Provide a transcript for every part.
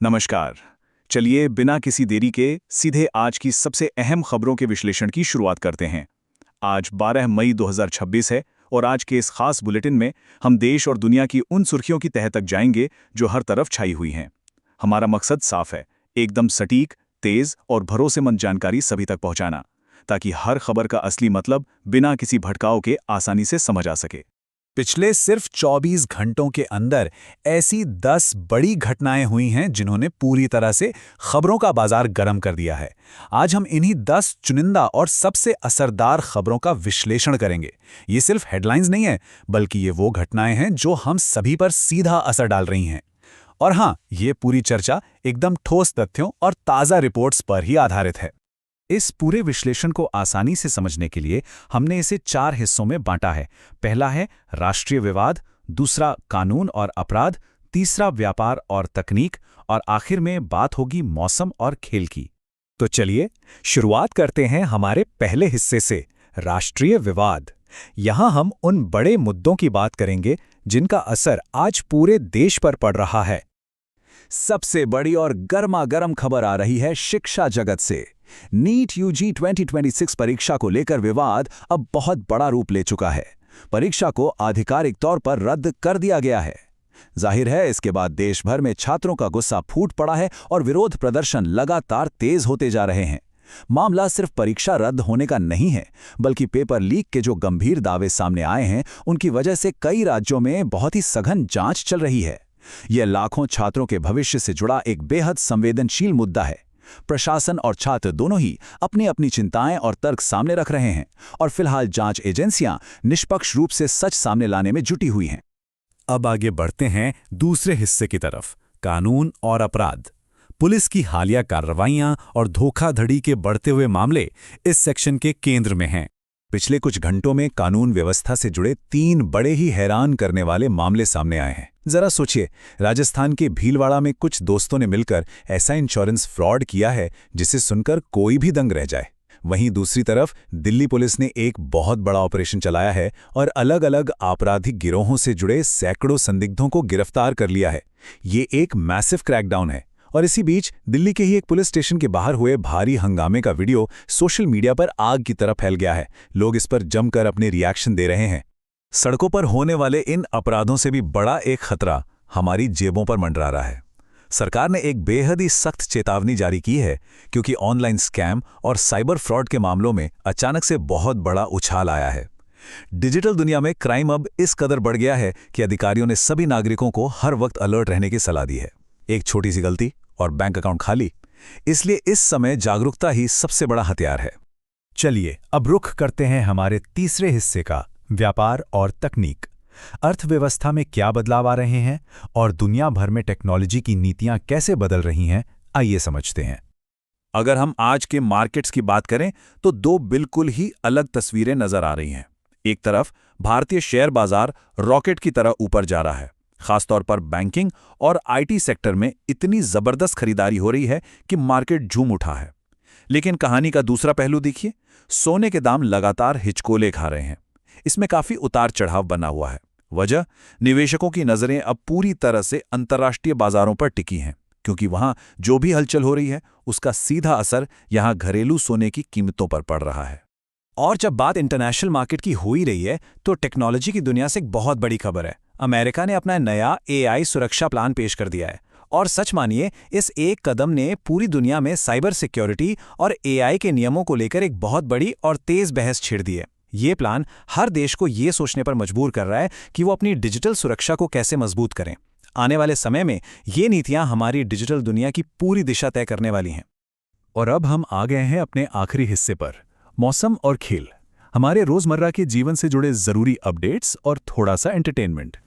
नमस्कार। चलिए बिना किसी देरी के सीधे आज की सबसे अहम खबरों के विश्लेषण की शुरुआत करते हैं। आज 12 मई 2026 है और आज के इस खास बुलेटिन में हम देश और दुनिया की उन सुर्खियों की तह तक जाएंगे जो हर तरफ छाई हुई हैं। हमारा मकसद साफ है, एकदम सटीक, तेज और भरोसेमंद जानकारी सभी तक पहुंचाना, ताकि हर खबर का असली मतलब बिना किसी भटकाव के आसानी से समझ आ सके। पिछले सिर्फ 24 घंटों के अंदर ऐसी 10 बड़ी घटनाएं हुई हैं जिन्होंने पूरी तरह से खबरों का बाजार गर्म कर दिया है। आज हम इन्हीं 10 चुनिंदा और सबसे असरदार खबरों का विश्लेषण करेंगे। ये सिर्फ हेडलाइंस नहीं है, बल्कि ये वो घटनाएं हैं जो हम सभी पर सीधा असर डाल रही हैं। और हाँ, ये पूरी चर्चा एकदम ठोस तथ्यों और ताज़ा रिपोर्ट्स पर ही आधारित है। इस पूरे विश्लेषण को आसानी से समझने के लिए हमने इसे 4 हिस्सों में बांटा है। पहला है राष्ट्रीय विवाद, दूसरा कानून और अपराध, तीसरा व्यापार और तकनीक, और आखिर में बात होगी मौसम और खेल की। तो चलिए शुरुआत करते हैं हमारे पहले हिस्से से, राष्ट्रीय विवाद। यहाँ हम उन बड़े मुद्दों की बात करेंगे जिनका असर आज पूरे देश पर पड़ रहा है। सबसे बड़ी और गर्मा-गर्म खबर आ रही है शिक्षा जगत से। नीट यूजी 2026 परीक्षा को लेकर विवाद अब बहुत बड़ा रूप ले चुका है। परीक्षा को आधिकारिक तौर पर रद्द कर दिया गया है। जाहिर है, इसके बाद देश भर में छात्रों का गुस्सा फूट पड़ा है और विरोध प्रदर्शन लगातार तेज होते जा रहे हैं। मामला सिर्फ परीक्षा रद्द होने का नहीं है, बल्कि पेपर लीक के जो गंभीर दावे सामने आए हैं, उनकी वजह से कई राज्यों में बहुत ही सघन जांच चल रही है। यह लाखों छात्रों के भविष्य से जुड़ा एक बेहद संवेदनशील मुद्दा है। प्रशासन और छात्र दोनों ही अपनी अपनी चिंताएं और तर्क सामने रख रहे हैं, और फिलहाल जांच एजेंसियां निष्पक्ष रूप से सच सामने लाने में जुटी हुई हैं। अब आगे बढ़ते हैं दूसरे हिस्से की तरफ, कानून और अपराध। पुलिस की हालिया कार्रवाइयां और धोखाधड़ी के बढ़ते हुए मामले इस सेक्शन के केंद्र में हैं। पिछले कुछ घंटों में कानून व्यवस्था से जुड़े 3 बड़े ही हैरान करने वाले मामले सामने आए हैं। जरा सोचिए, राजस्थान के भीलवाड़ा में कुछ दोस्तों ने मिलकर ऐसा इंश्योरेंस फ्रॉड किया है जिसे सुनकर कोई भी दंग रह जाए। वहीं दूसरी तरफ दिल्ली पुलिस ने एक बहुत बड़ा ऑपरेशन चलाया है और अलग अलग आपराधिक गिरोहों से जुड़े सैकड़ों संदिग्धों को गिरफ्तार कर लिया है। ये एक मैसिव क्रैकडाउन है। और इसी बीच दिल्ली के ही एक पुलिस स्टेशन के बाहर हुए भारी हंगामे का वीडियो सोशल मीडिया पर आग की तरह फैल गया है। लोग इस पर जमकर अपने रिएक्शन दे रहे हैं। सड़कों पर होने वाले इन अपराधों से भी बड़ा एक खतरा हमारी जेबों पर मंडरा रहा है। सरकार ने एक बेहद ही सख्त चेतावनी जारी की है, क्योंकि ऑनलाइन स्कैम और साइबर फ्रॉड के मामलों में अचानक से बहुत बड़ा उछाल आया है। डिजिटल दुनिया में क्राइम अब इस कदर बढ़ गया है कि अधिकारियों ने सभी नागरिकों को हर वक्त अलर्ट रहने की सलाह दी है। एक छोटी सी गलती और बैंक अकाउंट खाली। इसलिए इस समय जागरूकता ही सबसे बड़ा हथियार है। चलिए अब रुख करते हैं हमारे तीसरे हिस्से का, व्यापार और तकनीक। अर्थव्यवस्था में क्या बदलाव आ रहे हैं और दुनिया भर में टेक्नोलॉजी की नीतियां कैसे बदल रही हैं, आइए समझते हैं। अगर हम आज के मार्केट्स की बात करें तो 2 बिल्कुल ही अलग तस्वीरें नजर आ रही हैं। एक तरफ भारतीय शेयर बाजार रॉकेट की तरह ऊपर जा रहा है। खासतौर पर बैंकिंग और आईटी सेक्टर में इतनी जबरदस्त खरीदारी हो रही है कि मार्केट झूम उठा है। लेकिन कहानी का दूसरा पहलू देखिए, सोने के दाम लगातार हिचकोले खा रहे हैं। इसमें काफी उतार चढ़ाव बना हुआ है। वजह, निवेशकों की नजरें अब पूरी तरह से अंतर्राष्ट्रीय बाजारों पर टिकी हैं, क्योंकि वहां जो भी हलचल हो रही है उसका सीधा असर यहां घरेलू सोने की कीमतों पर पड़ रहा है। और जब बात इंटरनेशनल मार्केट की हो ही रही है, तो टेक्नोलॉजी की दुनिया से एक बहुत बड़ी खबर है। अमेरिका ने अपना नया एआई सुरक्षा प्लान पेश कर दिया है। और सच मानिए, इस एक कदम ने पूरी दुनिया में साइबर सिक्योरिटी और एआई के नियमों को लेकर एक बहुत बड़ी और तेज बहस छेड़ दी है। ये प्लान हर देश को ये सोचने पर मजबूर कर रहा है कि वो अपनी डिजिटल सुरक्षा को कैसे मजबूत करें। आने वाले समय में ये नीतियां हमारी डिजिटल दुनिया की पूरी दिशा तय करने वाली हैं। और अब हम आ गए हैं अपने आखिरी हिस्से पर, मौसम और खेल। हमारे रोजमर्रा के जीवन से जुड़े जरूरी अपडेट्स और थोड़ा सा एंटरटेनमेंट।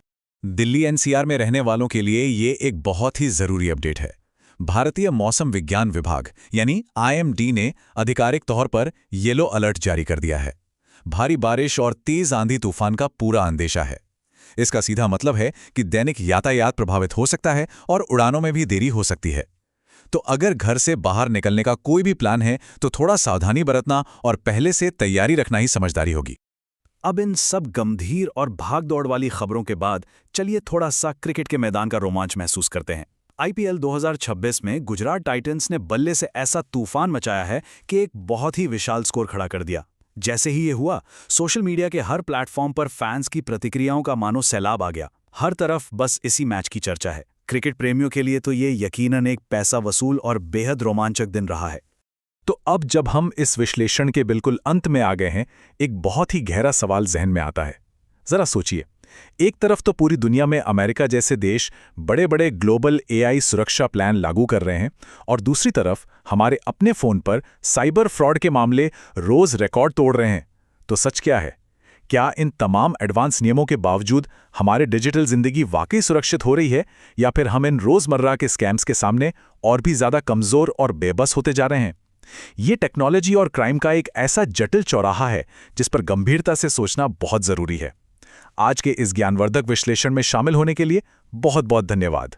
दिल्ली एनसीआर में रहने वालों के लिए ये एक बहुत ही जरूरी अपडेट है। भारतीय मौसम विज्ञान विभाग यानी आईएमडी ने आधिकारिक तौर पर येलो अलर्ट जारी कर दिया है। भारी बारिश और तेज आंधी तूफान का पूरा अंदेशा है। इसका सीधा मतलब है कि दैनिक यातायात प्रभावित हो सकता है और उड़ानों में भी देरी हो सकती है। तो अगर घर से बाहर निकलने का कोई भी प्लान है तो थोड़ा सावधानी बरतना और पहले से तैयारी रखना ही समझदारी होगी। अब इन सब गंभीर और भागदौड़ वाली खबरों के बाद चलिए थोड़ा सा क्रिकेट के मैदान का रोमांच महसूस करते हैं। आईपीएल 2026 में गुजरात टाइटंस ने बल्ले से ऐसा तूफान मचाया है कि एक बहुत ही विशाल स्कोर खड़ा कर दिया। जैसे ही ये हुआ, सोशल मीडिया के हर प्लेटफॉर्म पर फैंस की प्रतिक्रियाओं का मानो सैलाब आ गया। हर तरफ बस इसी मैच की चर्चा है। क्रिकेट प्रेमियों के लिए तो ये यकीनन एक पैसा वसूल और बेहद रोमांचक दिन रहा है। तो अब जब हम इस विश्लेषण के बिल्कुल अंत में आ गए हैं, एक बहुत ही गहरा सवाल जहन में आता है। जरा सोचिए, एक तरफ तो पूरी दुनिया में अमेरिका जैसे देश बड़े बड़े ग्लोबल एआई सुरक्षा प्लान लागू कर रहे हैं, और दूसरी तरफ हमारे अपने फोन पर साइबर फ्रॉड के मामले रोज रिकॉर्ड तोड़ रहे हैं। तो सच क्या है? क्या इन तमाम एडवांस नियमों के बावजूद हमारे डिजिटल जिंदगी वाकई सुरक्षित हो रही है, या फिर हम इन रोजमर्रा के स्कैम्स के सामने और भी ज्यादा कमजोर और बेबस होते जा रहे हैं? ये टेक्नोलॉजी और क्राइम का एक ऐसा जटिल चौराहा है जिस पर गंभीरता से सोचना बहुत जरूरी है। आज के इस ज्ञानवर्धक विश्लेषण में शामिल होने के लिए बहुत बहुत धन्यवाद।